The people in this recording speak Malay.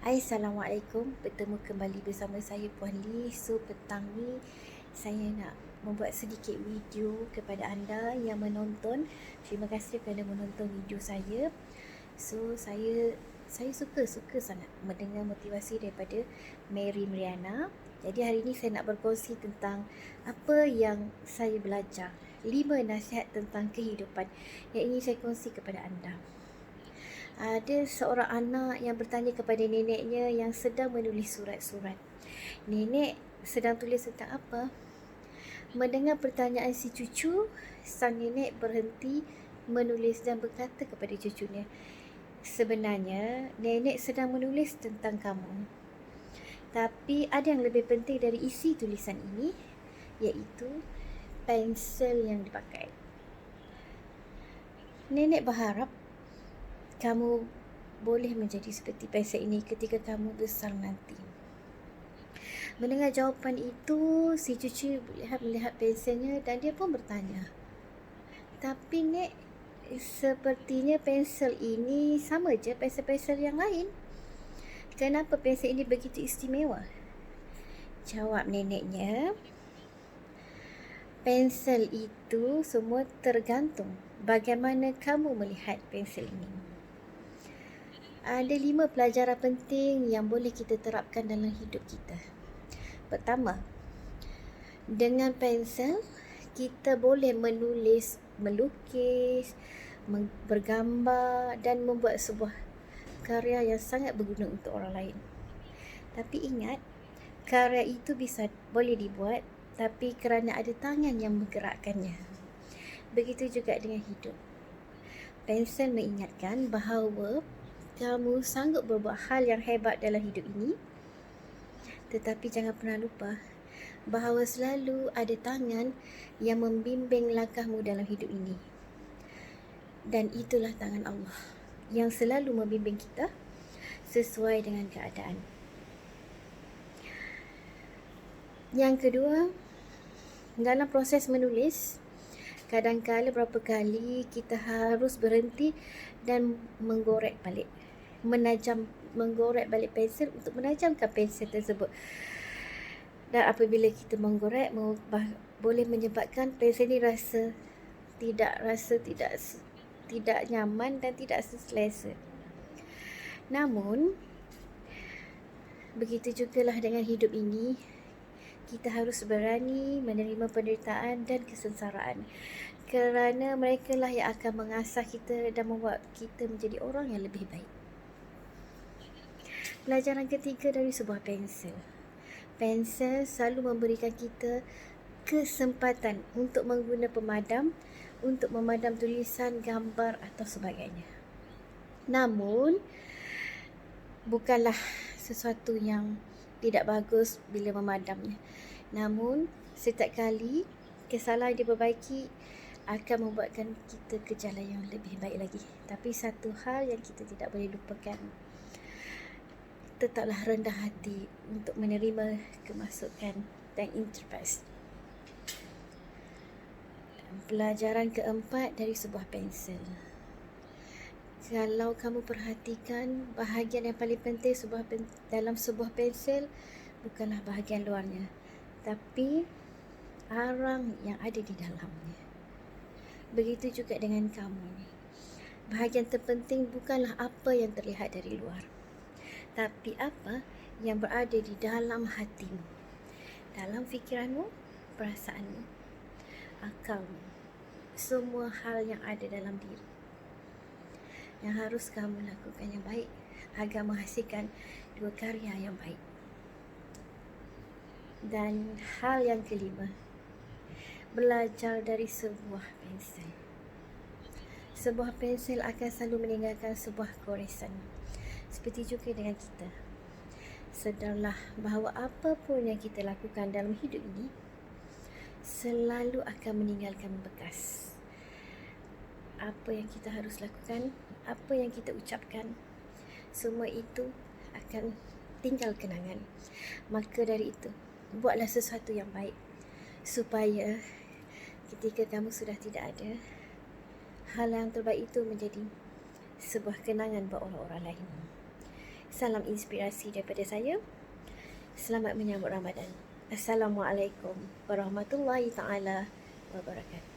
Hai, Assalamualaikum. Bertemu kembali bersama saya Puan Lee. So, petang ni saya nak membuat sedikit video kepada anda yang menonton. Terima kasih kerana menonton video saya. So, saya suka sangat mendengar motivasi daripada Mary Mariana. Jadi hari ini saya nak berkongsi tentang apa yang saya belajar. 5 nasihat tentang kehidupan yang ingin saya kongsi kepada anda. Ada seorang anak yang bertanya kepada neneknya yang sedang menulis surat-surat. Nenek sedang tulis tentang apa? Mendengar pertanyaan si cucu, sang nenek berhenti menulis dan berkata kepada cucunya, sebenarnya nenek sedang menulis tentang kamu. Tapi ada yang lebih penting dari isi tulisan ini, iaitu pensel yang dipakai. Nenek berharap kamu boleh menjadi seperti pensel ini ketika kamu besar nanti. Mendengar jawapan itu, si cucu melihat penselnya dan dia pun bertanya, tapi Nek, sepertinya pensel ini sama je pensel-pensel yang lain. Kenapa pensel ini begitu istimewa? Jawab neneknya, pensel itu semua tergantung bagaimana kamu melihat pensel ini. Ada 5 pelajaran penting yang boleh kita terapkan dalam hidup kita. Pertama, dengan pensel, kita boleh menulis, melukis, bergambar dan membuat sebuah karya yang sangat berguna untuk orang lain. Tapi ingat, karya itu boleh dibuat, tapi kerana ada tangan yang menggerakkannya. Begitu juga dengan hidup. Pensel mengingatkan bahawa kamu sanggup berbuat hal yang hebat dalam hidup ini. Tetapi jangan pernah lupa bahawa selalu ada tangan yang membimbing langkahmu dalam hidup ini. Dan itulah tangan Allah yang selalu membimbing kita sesuai dengan keadaan. Yang kedua, dalam proses menulis, kadang-kala berapa kali kita harus berhenti dan menggorek balik pensel untuk menajamkan pensel tersebut. Dan apabila kita menggorek, boleh menyebabkan pensel ini tidak nyaman dan tidak selesa. Namun, begitu jugalah dengan hidup ini, kita harus berani menerima penderitaan dan kesengsaraan, kerana mereka lah yang akan mengasah kita dan membuat kita menjadi orang yang lebih baik. Pelajaran ketiga dari sebuah pensel. Pensel selalu memberikan kita kesempatan untuk mengguna pemadam untuk memadam tulisan, gambar atau sebagainya. Namun, bukanlah sesuatu yang tidak bagus bila memadamnya. Namun, setiap kali kesalahan diperbaiki akan membuatkan kita ke jalan yang lebih baik lagi. Tapi satu hal yang kita tidak boleh lupakan, tetaplah rendah hati untuk menerima kemasukan dan interpres. Pelajaran keempat dari sebuah pensel. Kalau kamu perhatikan, bahagian yang paling penting dalam sebuah pensel bukanlah bahagian luarnya, tapi arang yang ada di dalamnya. Begitu juga dengan kamu ni. Bahagian terpenting bukanlah apa yang terlihat dari luar, tapi apa yang berada di dalam hatimu, dalam fikiranmu, perasaanmu, akalmu, semua hal yang ada dalam diri. Yang harus kamu lakukan yang baik agar menghasilkan 2 karya yang baik. Dan hal yang kelima, belajar dari sebuah pensel. Sebuah pensel akan selalu meninggalkan sebuah goresan. Seperti juga dengan kita. Sedarlah bahawa apapun yang kita lakukan dalam hidup ini selalu akan meninggalkan bekas. Apa yang kita harus lakukan, apa yang kita ucapkan, semua itu akan tinggal kenangan. Maka dari itu, buatlah sesuatu yang baik supaya ketika kamu sudah tidak ada, hal yang terbaik itu menjadi sebuah kenangan buat orang-orang lain. Salam inspirasi daripada saya. Selamat menyambut Ramadan. Assalamualaikum warahmatullahi taala wabarakatuh.